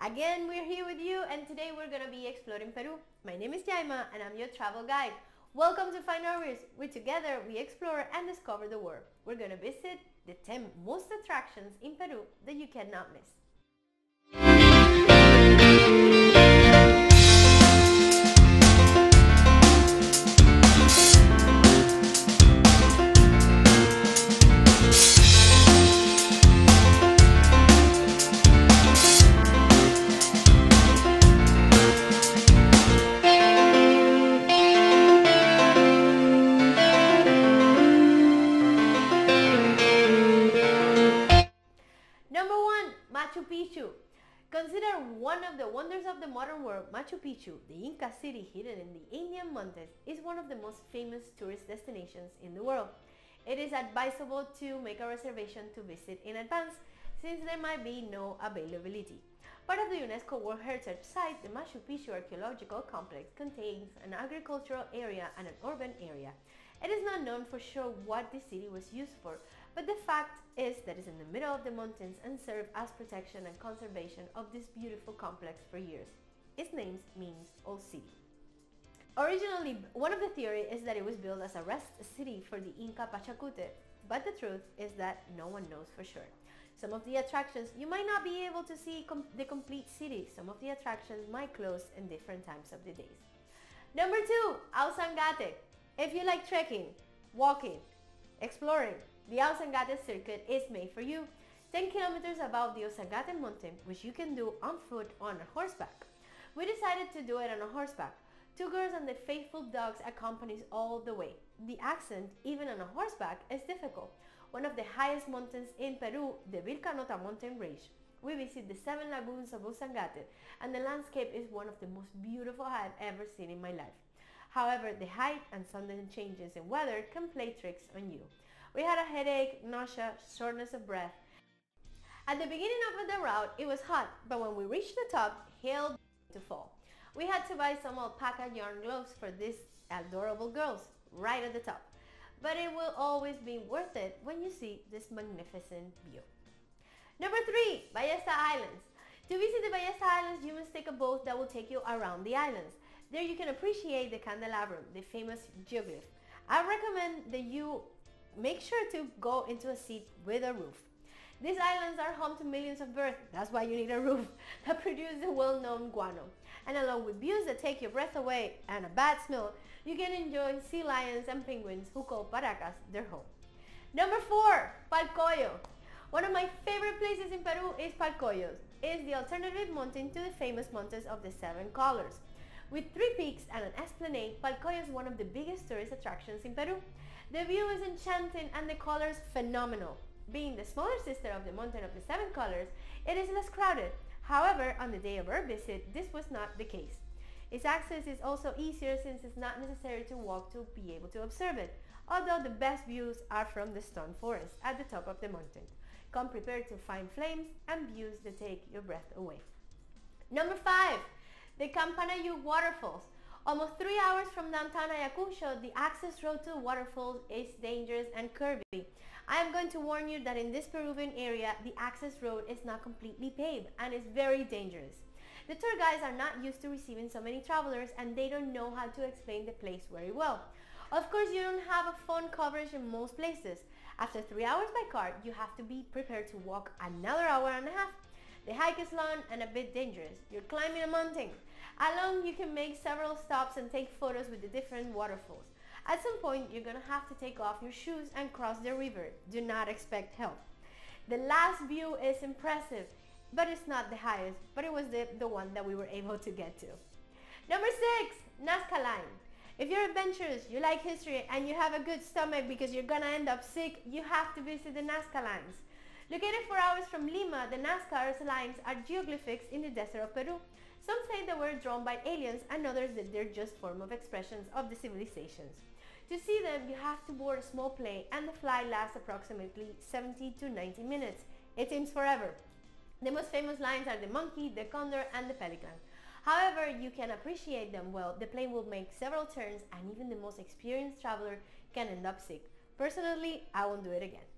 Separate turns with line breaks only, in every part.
Again, we're here with you, and today we're gonna be exploring Peru. My name is Yahima, and I'm your travel guide. Welcome to FindOrbis, where together we explore and discover the world. We're gonna visit the 10 most attractions in Peru that you cannot miss. Number 1. Machu Picchu. Considered one of the wonders of the modern world, Machu Picchu, the Inca city hidden in the Indian mountains, is one of the most famous tourist destinations in the world. It is advisable to make a reservation to visit in advance, since there might be no availability. Part of the UNESCO World Heritage Site, the Machu Picchu Archaeological Complex contains an agricultural area and an urban area. It is not known for sure what this city was used for, but the fact is that it's in the middle of the mountains and served as protection and conservation of this beautiful complex for years. Its name means Old City. Originally, one of the theories is that it was built as a rest city for the Inca Pachacute, but the truth is that no one knows for sure. Some of the attractions you might not be able to see the complete city. Some of the attractions might close in different times of the days. Number 2, AUSANGATE. If you like trekking, walking, exploring, the AUSANGATE circuit is made for you. 10 kilometers above the AUSANGATE mountain, which you can do on foot or on horseback. We decided to do it on a horseback. 2 girls and the faithful dogs accompanies all the way. The ascent, even on a horseback, is difficult. One of the highest mountains in Peru, the Vilcanota mountain range. We visit the 7 lagoons of AUSANGATE, and the landscape is one of the most beautiful I have ever seen in my life. However, the height and sudden changes in weather can play tricks on you. We had a headache, nausea, shortness of breath. At the beginning of the route, it was hot, but when we reached the top, hail to fall. We had to buy some alpaca yarn gloves for these adorable girls right at the top. But it will always be worth it when you see this magnificent view. Number 3, Ballesta Islands. To visit the Ballesta Islands, you must take a boat that will take you around the islands. There you can appreciate the candelabrum, the famous geoglyph. I recommend that you make sure to go into a seat with a roof. These islands are home to millions of birds, that's why you need a roof, that produce the well-known guano. And along with views that take your breath away and a bad smell, you can enjoy sea lions and penguins who call Paracas their home. Number 4, PALCOYO. One of my favorite places in Peru is PALCOYO. It is the alternative mountain to the famous mountains of the 7 colors. With 3 peaks and an esplanade, PALCOYO is one of the biggest tourist attractions in Peru. The view is enchanting and the colors phenomenal. Being the smaller sister of the mountain of the 7 colors, it is less crowded. However, on the day of our visit, this was not the case. Its access is also easier since it's not necessary to walk to be able to observe it, although the best views are from the stone forest at the top of the mountain. Come prepared to find flames and views that take your breath away. Number 5, the CAMPANAYUQ'S waterfalls. Almost 3 hours from downtown Ayacucho, the access road to the waterfalls is dangerous and curvy. I am going to warn you that in this Peruvian area, the access road is not completely paved and is very dangerous. The tour guides are not used to receiving so many travelers and they don't know how to explain the place very well. Of course, you don't have a phone coverage in most places. After 3 hours by car, you have to be prepared to walk another hour and a half. The hike is long and a bit dangerous. You're climbing a mountain. Along, you can make several stops and take photos with the different waterfalls. At some point, you're gonna have to take off your shoes and cross the river. Do not expect help. The last view is impressive, but it's not the highest, but it was the one that we were able to get to. Number 6, NAZCA line. If you're adventurous, you like history, and you have a good stomach because you're gonna end up sick, you have to visit the NAZCA lines. Located 4 hours from Lima, the NAZCA lines are geoglyphics in the desert of Peru. Some say they were drawn by aliens and others that they're just form of expressions of the civilizations. To see them, you have to board a small plane and the flight lasts approximately 70 to 90 minutes. It seems forever. The most famous lines are the monkey, the condor, and the pelican. However, you can appreciate them well. The plane will make several turns and even the most experienced traveler can end up sick. Personally, I won't do it again.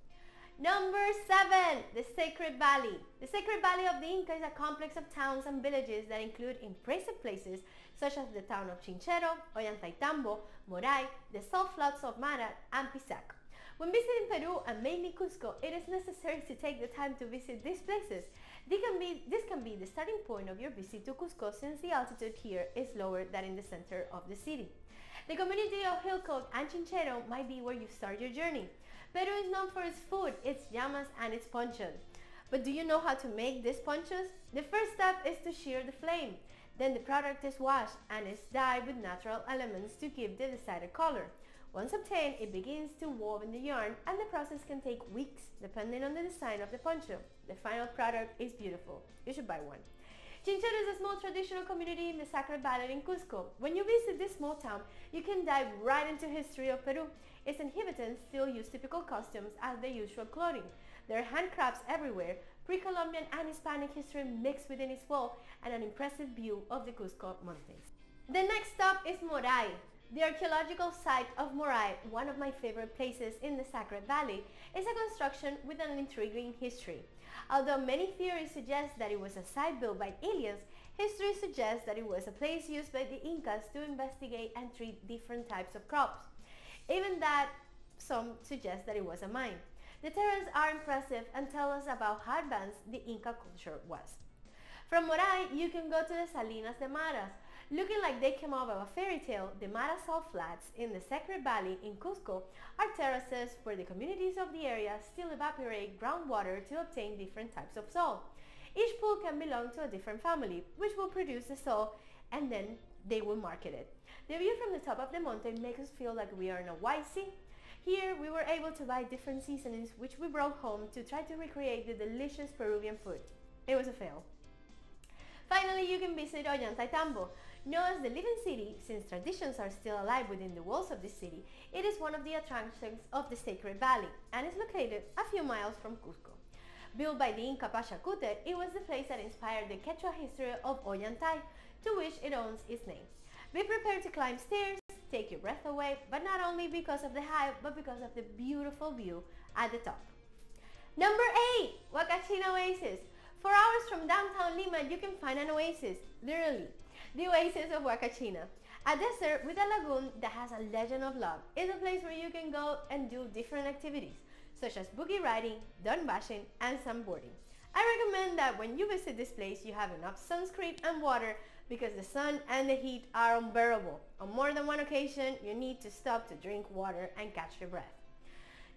Number 7, the Sacred Valley. The Sacred Valley of the Inca is a complex of towns and villages that include impressive places such as the town of Chinchero, Ollantaytambo, Moray, the salt flats of Mara, and Pisac. When visiting Peru and mainly Cusco, it is necessary to take the time to visit these places. This can be the starting point of your visit to Cusco, since the altitude here is lower than in the center of the city. The community of Hillcoat and Chinchero might be where you start your journey. Peru is known for its food, its llamas, and its ponchos. But do you know how to make these ponchos? The first step is to shear the flame. Then the product is washed and is dyed with natural elements to give the desired color. Once obtained, it begins to wove in the yarn, and the process can take weeks depending on the design of the poncho. The final product is beautiful. You should buy one. Chinchero is a small traditional community in the Sacred Valley in Cusco. When you visit this small town, you can dive right into the history of Peru. Its inhabitants still use typical costumes as their usual clothing. There are handcrafts everywhere, pre-Columbian and Hispanic history mixed within its wall, and an impressive view of the Cusco mountains. The next stop is Moray. The archaeological site of Moray, one of my favorite places in the Sacred Valley, is a construction with an intriguing history. Although many theories suggest that it was a site built by aliens, history suggests that it was a place used by the Incas to investigate and treat different types of crops. Even that, some suggest that it was a mine. The terrains are impressive and tell us about how advanced the Inca culture was. From Moray, you can go to the Salinas de Maras. Looking like they came out of a fairy tale, the Mara salt flats in the Sacred Valley in Cusco are terraces where the communities of the area still evaporate groundwater to obtain different types of salt. Each pool can belong to a different family, which will produce the salt, and then they will market it. The view from the top of the mountain makes us feel like we are in a white sea. Here, we were able to buy different seasonings, which we brought home to try to recreate the delicious Peruvian food. It was a fail. Finally, you can visit Ollantaytambo. Known as the Living City, since traditions are still alive within the walls of this city, it is one of the attractions of the Sacred Valley and is located a few miles from Cusco. Built by the Inca Pachacute, it was the place that inspired the Quechua history of Ollantay, to which it owes its name. Be prepared to climb stairs, take your breath away, but not only because of the height, but because of the beautiful view at the top. Number 8, HUACACHINA Oasis. 4 hours from downtown Lima, you can find an oasis, literally. The Oasis of HUACACHINA, a desert with a lagoon that has a legend of love. It's a place where you can go and do different activities, such as boogie riding, dun bashing, and sunboarding. I recommend that when you visit this place, you have enough sunscreen and water because the sun and the heat are unbearable. On more than one occasion, you need to stop to drink water and catch your breath.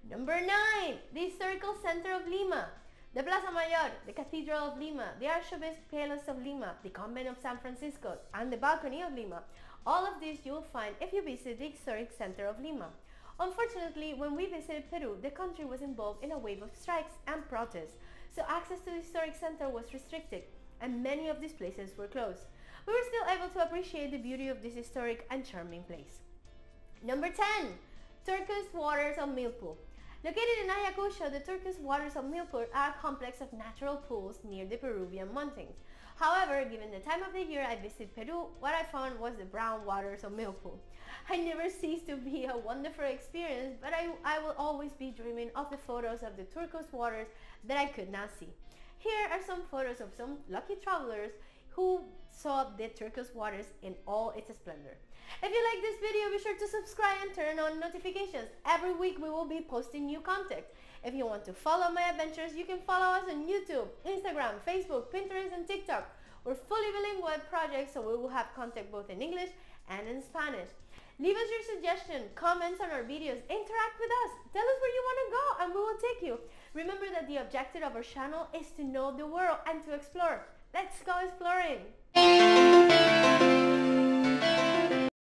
Number 9, the Historical Center of Lima. The Plaza Mayor, the Cathedral of Lima, the Archbishop's Palace of Lima, the Convent of San Francisco, and the Balcony of Lima. All of these you will find if you visit the Historic Center of Lima. Unfortunately, when we visited Peru, the country was involved in a wave of strikes and protests, so access to the Historic Center was restricted, and many of these places were closed. We were still able to appreciate the beauty of this historic and charming place. Number 10, Turquoise Waters of MILLPU. Located in Ayacucho, the turquoise waters of MILLPU are a complex of natural pools near the Peruvian mountains. However, given the time of the year I visited Peru, what I found was the brown waters of MILLPU. I never ceased to be a wonderful experience, but I will always be dreaming of the photos of the turquoise waters that I could not see. Here are some photos of some lucky travelers who saw the turquoise waters in all its splendor. If you like this video, be sure to subscribe and turn on notifications. Every week we will be posting new content. If you want to follow my adventures, you can follow us on YouTube, Instagram, Facebook, Pinterest, and TikTok. We're fully bilingual at projects, so we will have content both in English and in Spanish. Leave us your suggestions, comments on our videos, interact with us. Tell us where you want to go and we will take you. Remember that the objective of our channel is to know the world and to explore. Let's go exploring!